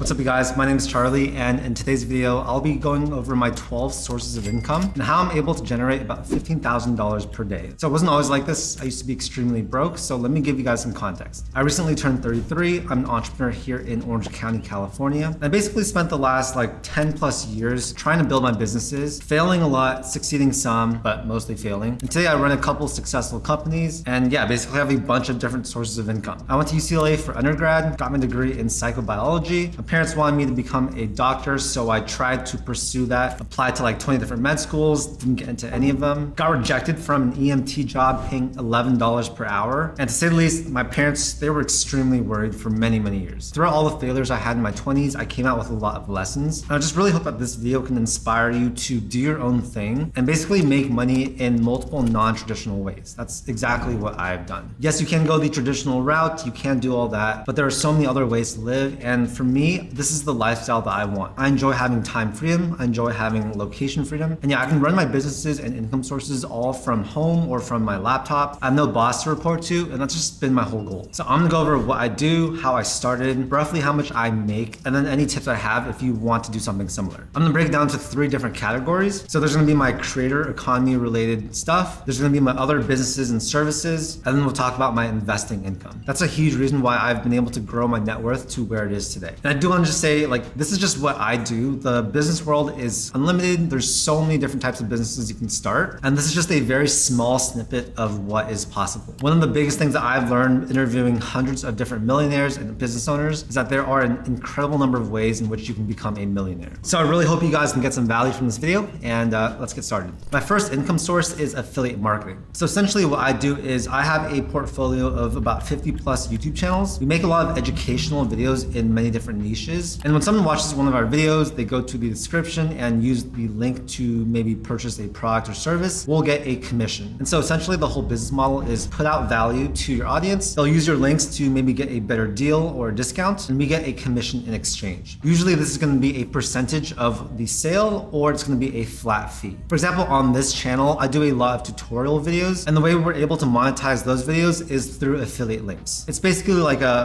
What's up, you guys? My name is Charlie, and in today's video, I'll be going over my 12 sources of income and how I'm able to generate about $15,000 per day. So it wasn't always like this. I used to be extremely broke, so let me give you guys some context. I recently turned 33. I'm an entrepreneur here in Orange County, California. And I basically spent the last 10 plus years trying to build my businesses, failing a lot, succeeding some, but mostly failing. And today I run a couple successful companies, and yeah, basically have a bunch of different sources of income. I went to UCLA for undergrad, got my degree in psychobiology. My parents wanted me to become a doctor, so I tried to pursue that. Applied to 20 different med schools, didn't get into any of them. Got rejected from an EMT job paying $11 per hour. And to say the least, my parents, they were extremely worried for many, many years. Throughout all the failures I had in my 20s, I came out with a lot of lessons. And I just really hope that this video can inspire you to do your own thing and basically make money in multiple non-traditional ways. That's exactly what I've done. Yes, you can go the traditional route, you can do all that, but there are so many other ways to live. And for me, this is the lifestyle that I want. I enjoy having time freedom. I enjoy having location freedom. And yeah, I can run my businesses and income sources all from home or from my laptop. I have no boss to report to, and that's just been my whole goal. So I'm gonna go over what I do, how I started, roughly how much I make, and then any tips I have if you want to do something similar. I'm gonna break it down to 3 different categories. So there's gonna be my creator economy related stuff. There's gonna be my other businesses and services, and then we'll talk about my investing income. That's a huge reason why I've been able to grow my net worth to where it is today. And I do want to just say, this is just what I do. The business world is unlimited. There's so many different types of businesses you can start. And this is just a very small snippet of what is possible. One of the biggest things that I've learned interviewing hundreds of different millionaires and business owners is that there are an incredible number of ways in which you can become a millionaire. So I really hope you guys can get some value from this video, and let's get started. My first income source is affiliate marketing. So essentially what I do is I have a portfolio of about 50 plus YouTube channels. We make a lot of educational videos in many different niches. And when someone watches one of our videos, they go to the description and use the link to maybe purchase a product or service, we'll get a commission. And so essentially the whole business model is put out value to your audience. They'll use your links to maybe get a better deal or a discount, and we get a commission in exchange. Usually this is going to be a percentage of the sale, or it's going to be a flat fee. For example, on this channel, I do a lot of tutorial videos, and the way we're able to monetize those videos is through affiliate links. It's basically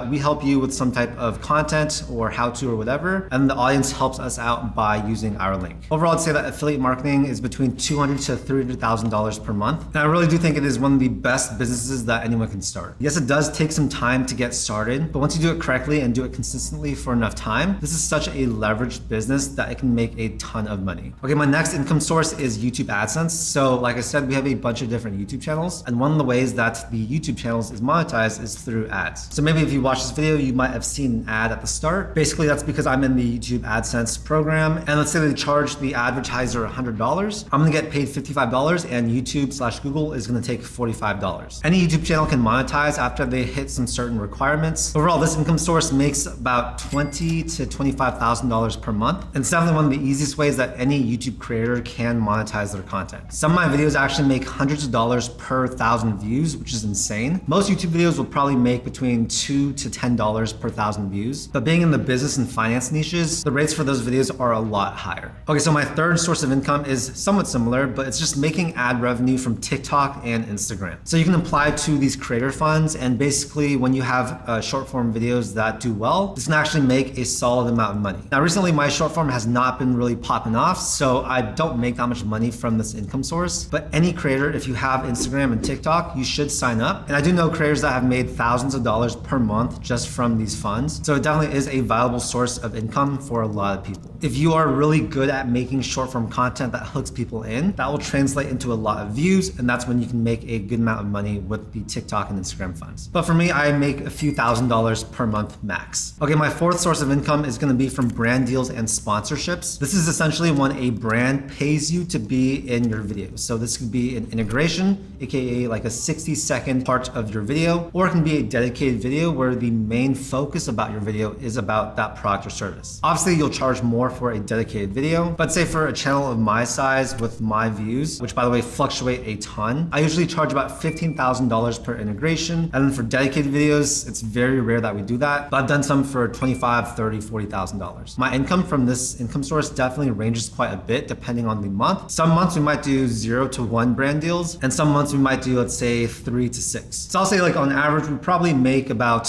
we help you with some type of content or how-to or whatever, and the audience helps us out by using our link. Overall, I'd say that affiliate marketing is between $200,000 to $300,000 per month. And I really do think it is one of the best businesses that anyone can start. Yes, it does take some time to get started, but once you do it correctly and do it consistently for enough time, this is such a leveraged business that it can make a ton of money. Okay, my next income source is YouTube AdSense. So like I said, we have a bunch of different YouTube channels, and one of the ways that the YouTube channels is monetized is through ads. So maybe if you watch this video, you might have seen an ad at the start. Basically, that's because I'm in the YouTube AdSense program, and let's say they charge the advertiser $100. I'm gonna get paid $55, and YouTube/Google is gonna take $45. Any YouTube channel can monetize after they hit some certain requirements. Overall, this income source makes about $20,000 to $25,000 per month. And it's definitely one of the easiest ways that any YouTube creator can monetize their content. Some of my videos actually make hundreds of dollars per 1,000 views, which is insane. Most YouTube videos will probably make between $2 to $10 per 1,000 views. But being in the business and finance niches, the rates for those videos are a lot higher. Okay, so my third source of income is somewhat similar, but it's just making ad revenue from TikTok and Instagram. So you can apply to these creator funds, and basically when you have short form videos that do well, this can actually make a solid amount of money. Now recently my short form has not been really popping off, so I don't make that much money from this income source, but any creator, if you have Instagram and TikTok, you should sign up. And I do know creators that have made thousands of dollars per month just from these funds. So it definitely is a viable source of income for a lot of people. If you are really good at making short form content that hooks people in, that will translate into a lot of views, and that's when you can make a good amount of money with the TikTok and Instagram funds. But for me, I make a few $1,000s per month max. Okay, my fourth source of income is gonna be from brand deals and sponsorships. This is essentially when a brand pays you to be in your videos. So this could be an integration, aka a 60-second part of your video, or it can be a dedicated video where the main focus about your video is about that product or service. Obviously, you'll charge more for a dedicated video, but say for a channel of my size with my views, which by the way fluctuate a ton, I usually charge about $15,000 per integration. And then for dedicated videos, it's very rare that we do that, but I've done some for $25,000, $30,000, $40,000. My income from this income source definitely ranges quite a bit depending on the month. Some months we might do 0 to 1 brand deals, and some months we might do, let's say, 3 to 6. So I'll say on average, we probably make about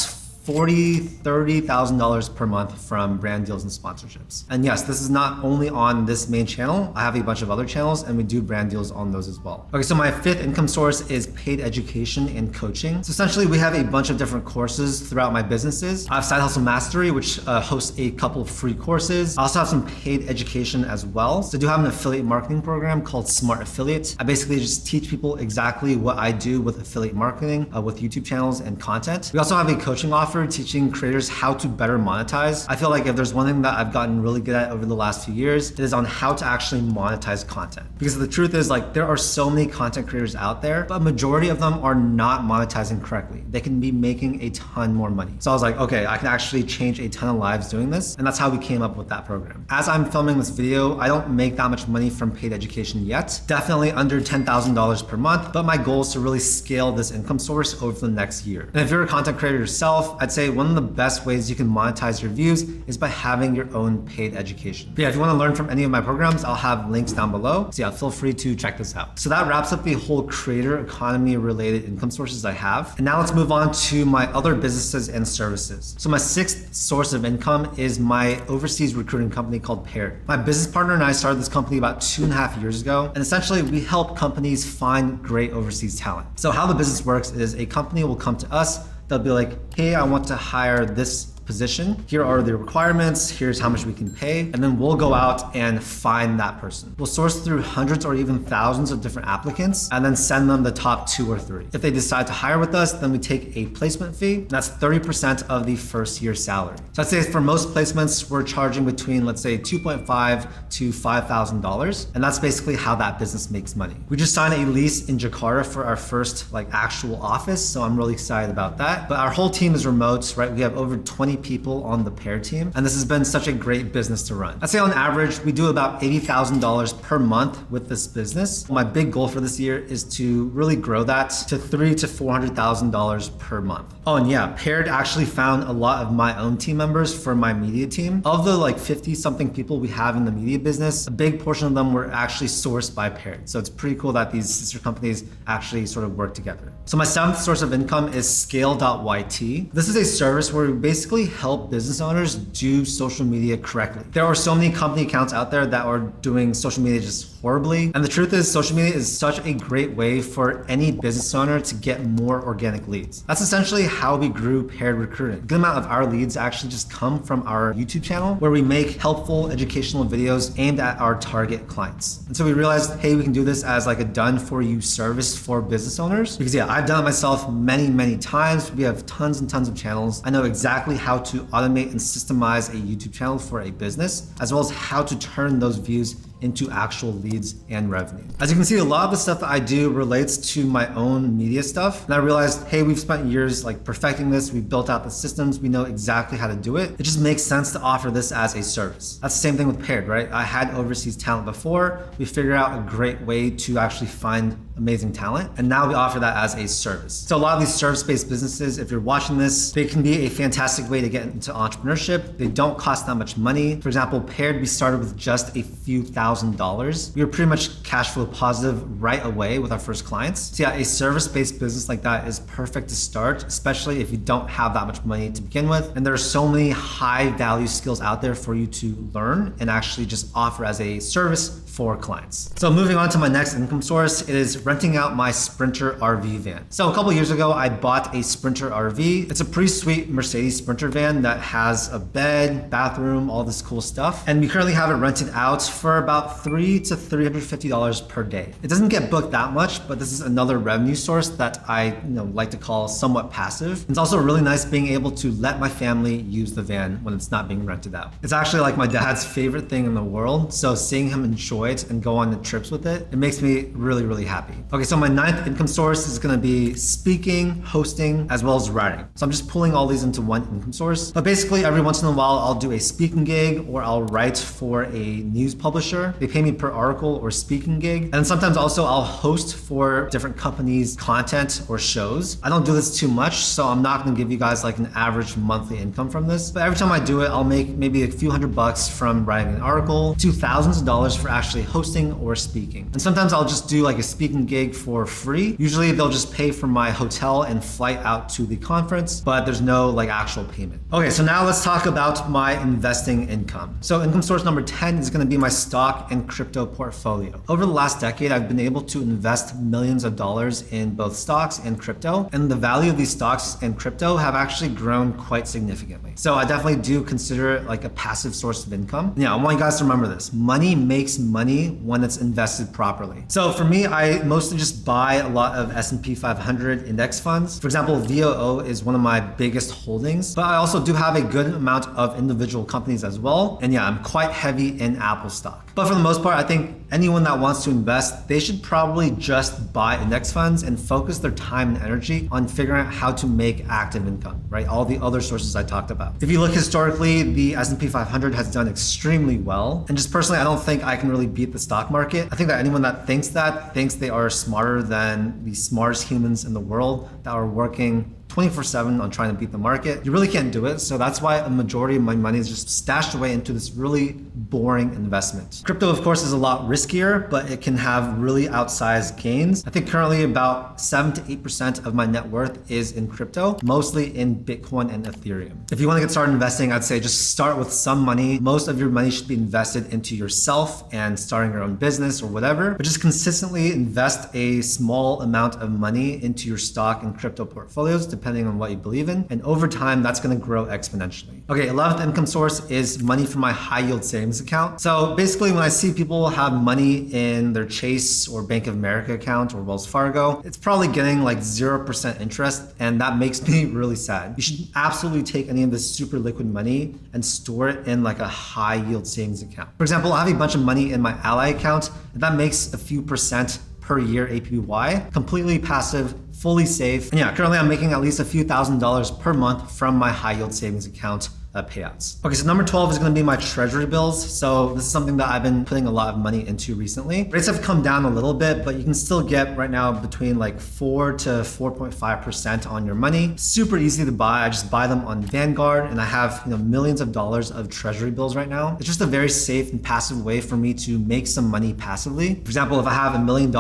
$30,000 per month from brand deals and sponsorships. And yes, this is not only on this main channel. I have a bunch of other channels and we do brand deals on those as well. Okay, so my fifth income source is paid education and coaching. So essentially we have a bunch of different courses throughout my businesses. I have Side Hustle Mastery, which hosts a couple of free courses. I also have some paid education as well. So I do have an affiliate marketing program called Smart Affiliate. I basically just teach people exactly what I do with affiliate marketing, with YouTube channels and content. We also have a coaching offer teaching creators how to better monetize. I feel like if there's one thing that I've gotten really good at over the last few years, it is on how to actually monetize content. Because the truth is, like, there are so many content creators out there, but a majority of them are not monetizing correctly. They can be making a ton more money. So I was like, okay, I can actually change a ton of lives doing this. And that's how we came up with that program. As I'm filming this video, I don't make that much money from paid education yet. Definitely under $10,000 per month, but my goal is to really scale this income source over the next year. And if you're a content creator yourself, I'd say one of the best ways you can monetize your views is by having your own paid education. But yeah, if you want to learn from any of my programs, I'll have links down below. So yeah, feel free to check this out. So that wraps up the whole creator economy related income sources I have. And now let's move on to my other businesses and services. So my sixth source of income is my overseas recruiting company called Paired. My business partner and I started this company about 2.5 years ago. And essentially we help companies find great overseas talent. So how the business works is a company will come to us. They'll be like, hey, I want to hire this position. Here are the requirements. Here's how much we can pay. And then we'll go out and find that person. We'll source through hundreds or even thousands of different applicants and then send them the top 2 or 3. If they decide to hire with us, then we take a placement fee. That's 30% of the first year's salary. So I'd say for most placements, we're charging between, let's say, $2,500 to $5,000. And that's basically how that business makes money. We just signed a lease in Jakarta for our first actual office. So I'm really excited about that. But our whole team is remote, right? We have over 20 people on the Paired team, and this has been such a great business to run. I'd say on average, we do about $80,000 per month with this business. My big goal for this year is to really grow that to $300,000 to $400,000 per month. Oh, and yeah, Paired actually found a lot of my own team members for my media team. Of the 50 something people we have in the media business, a big portion of them were actually sourced by Paired. So it's pretty cool that these sister companies actually sort of work together. So my seventh source of income is Scale.yt. This is a service where we basically help business owners do social media correctly. There are so many company accounts out there that are doing social media just horribly. And the truth is, social media is such a great way for any business owner to get more organic leads. That's essentially how we grew Paired Recruiting. A good amount of our leads actually just come from our YouTube channel, where we make helpful educational videos aimed at our target clients. And so we realized, hey, we can do this as a done for you service for business owners. Because yeah, I've done it myself many times. We have tons and tons of channels. I know exactly how to automate and systemize a YouTube channel for a business, as well as how to turn those views into actual leads and revenue. As you can see, a lot of the stuff that I do relates to my own media stuff. And I realized, hey, we've spent years perfecting this. We've built out the systems. We know exactly how to do it. It just makes sense to offer this as a service. That's the same thing with Paired, right? I had overseas talent before. We figured out a great way to actually find amazing talent. And now we offer that as a service. So a lot of these service-based businesses, if you're watching this, they can be a fantastic way to get into entrepreneurship. They don't cost that much money. For example, Paired, we started with just a few $1,000. We were pretty much cash flow positive right away with our first clients. So yeah, a service-based business like that is perfect to start, especially if you don't have that much money to begin with. And there are so many high value skills out there for you to learn and actually just offer as a service for clients. So moving on to my next income source, it is renting out my Sprinter RV van. So a couple years ago, I bought a Sprinter RV. It's a pretty sweet Mercedes Sprinter van that has a bed, bathroom, all this cool stuff. And we currently have it rented out for about $300 to $350 per day. It doesn't get booked that much, but this is another revenue source that I like to call somewhat passive. It's also really nice being able to let my family use the van when it's not being rented out. It's actually my dad's favorite thing in the world. So seeing him enjoy it and go on the trips with it, it makes me really happy. Okay, so my ninth income source is gonna be speaking, hosting, as well as writing. So I'm just pulling all these into one income source. But basically every once in a while, I'll do a speaking gig or I'll write for a news publisher. They pay me per article or speaking gig. And sometimes also I'll host for different companies' content or shows. I don't do this too much, so I'm not gonna give you guys an average monthly income from this. But every time I do it, I'll make maybe a few $100 from writing an article to thousands of dollars for actually actually hosting or speaking. And sometimes I'll just do like a speaking gig for free. Usually they'll just pay for my hotel and flight out to the conference, but there's no like actual payment. Okay, so now let's talk about my investing income. So income source number 10 is going to be my stock and crypto portfolio. Over the last decade, I've been able to invest millions of dollars in both stocks and crypto, and the value of these stocks and crypto have actually grown quite significantly. So I definitely do consider it like a passive source of income. Yeah, I want you guys to remember this. Money makes money when it's invested properly. So for me, I mostly just buy a lot of S&P 500 index funds. For example, VOO is one of my biggest holdings, but I also do have a good amount of individual companies as well. And yeah, I'm quite heavy in Apple stock. But for the most part, I think anyone that wants to invest, they should probably just buy index funds and focus their time and energy on figuring out how to make active income, right? All the other sources I talked about. If you look historically, the S&P 500 has done extremely well. And just personally, I don't think I can really beat the stock market. I think that anyone that thinks they are smarter than the smartest humans in the world that are working 24/7 on trying to beat the market. You really can't do it. So that's why a majority of my money is just stashed away into this really boring investment. Crypto, of course, is a lot riskier, but it can have really outsized gains. I think currently about 7 to 8% of my net worth is in crypto, mostly in Bitcoin and Ethereum. If you want to get started investing, I'd say just start with some money. Most of your money should be invested into yourself and starting your own business or whatever, but just consistently invest a small amount of money into your stock and crypto portfolios, depending on what you believe in. And over time, that's going to grow exponentially. Okay, 11th income source is money from my high yield savings account. So basically, when I see people have money in their Chase or Bank of America account or Wells Fargo, it's probably getting like 0% interest. And that makes me really sad. You should absolutely take any of this super liquid money and store it in like a high yield savings account. For example, I have a bunch of money in my Ally account, and that makes a few percent per year APY, completely passive, fully safe. And yeah, currently I'm making at least a few $1,000s per month from my high yield savings account payouts. Okay, so number 12 is going to be my treasury bills. So this is something that I've been putting a lot of money into recently. Rates have come down a little bit, but you can still get right now between like 4 to 4.5% on your money. Super easy to buy. I just buy them on Vanguard, and I have millions of dollars of treasury bills right now. It's just a very safe and passive way for me to make some money passively. For example, if I have $1 million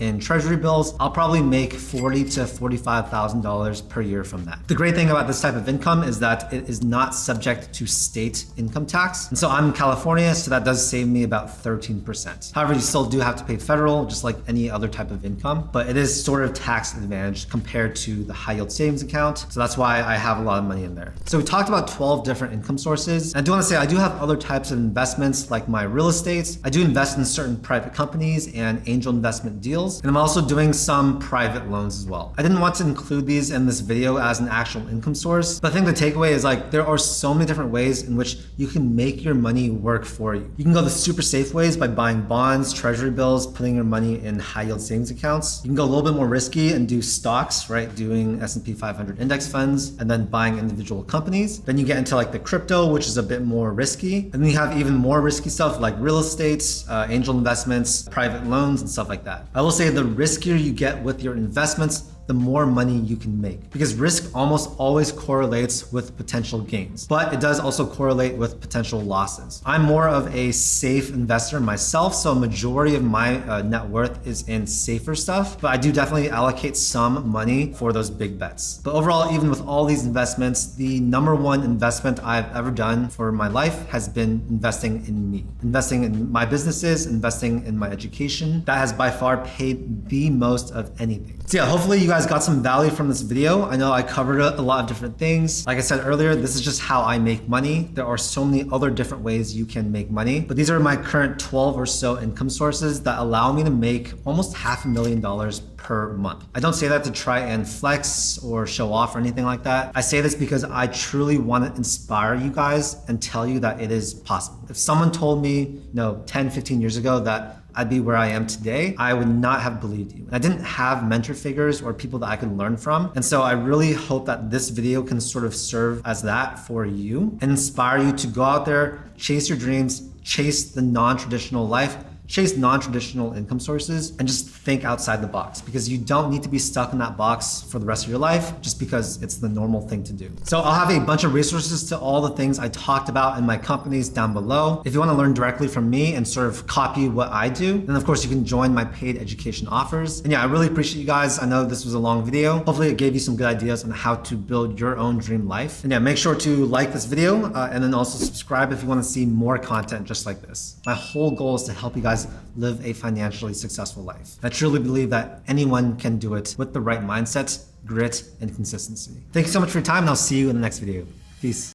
in treasury bills, I'll probably make $40,000 to $45,000 per year from that. The great thing about this type of income is that it is not subject to state income tax. And so I'm in California, so that does save me about 13%. However, you still do have to pay federal, just like any other type of income, but it is sort of tax advantage compared to the high yield savings account. So that's why I have a lot of money in there. So we talked about 12 different income sources. And I do want to say I do have other types of investments like my real estate. I do invest in certain private companies and angel investment deals. And I'm also doing some private loans as well. I didn't want to include these in this video as an actual income source, but I think the takeaway is like there are so many different ways in which you can make your money work for you. You can go the super safe ways by buying bonds, treasury bills, putting your money in high yield savings accounts. You can go a little bit more risky and do stocks, right? Doing S&P 500 index funds and then buying individual companies. Then you get into like the crypto, which is a bit more risky. And then you have even more risky stuff like real estate, angel investments, private loans, and stuff like that. I will say the riskier you get with your investments, the more money you can make, because risk almost always correlates with potential gains, but it does also correlate with potential losses. I'm more of a safe investor myself, so a majority of my net worth is in safer stuff, but I do definitely allocate some money for those big bets. But overall, even with all these investments, the number one investment I've ever done for my life has been investing in me, investing in my businesses, investing in my education. That has by far paid the most of anything. So yeah, hopefully you guys got some value from this video. I know I covered a lot of different things. Like I said earlier, this is just how I make money. There are so many other different ways you can make money, but these are my current 12 or so income sources that allow me to make almost $500,000 per month. I don't say that to try and flex or show off or anything like that. I say this because I truly want to inspire you guys and tell you that it is possible. If someone told me, 10, 15 years ago that I'd be where I am today, I would not have believed you. I didn't have mentor figures or people that I could learn from. And so I really hope that this video can sort of serve as that for you and inspire you to go out there, chase your dreams, chase the non-traditional life, chase non-traditional income sources, and just think outside the box, because you don't need to be stuck in that box for the rest of your life just because it's the normal thing to do. So I'll have a bunch of resources to all the things I talked about in my companies down below. If you want to learn directly from me and sort of copy what I do, then of course you can join my paid education offers. And yeah, I really appreciate you guys. I know this was a long video. Hopefully it gave you some good ideas on how to build your own dream life. And yeah, make sure to like this video and then also subscribe if you want to see more content just like this. My whole goal is to help you guys live a financially successful life. I truly believe that anyone can do it with the right mindset, grit, and consistency. Thank you so much for your time, and I'll see you in the next video. Peace.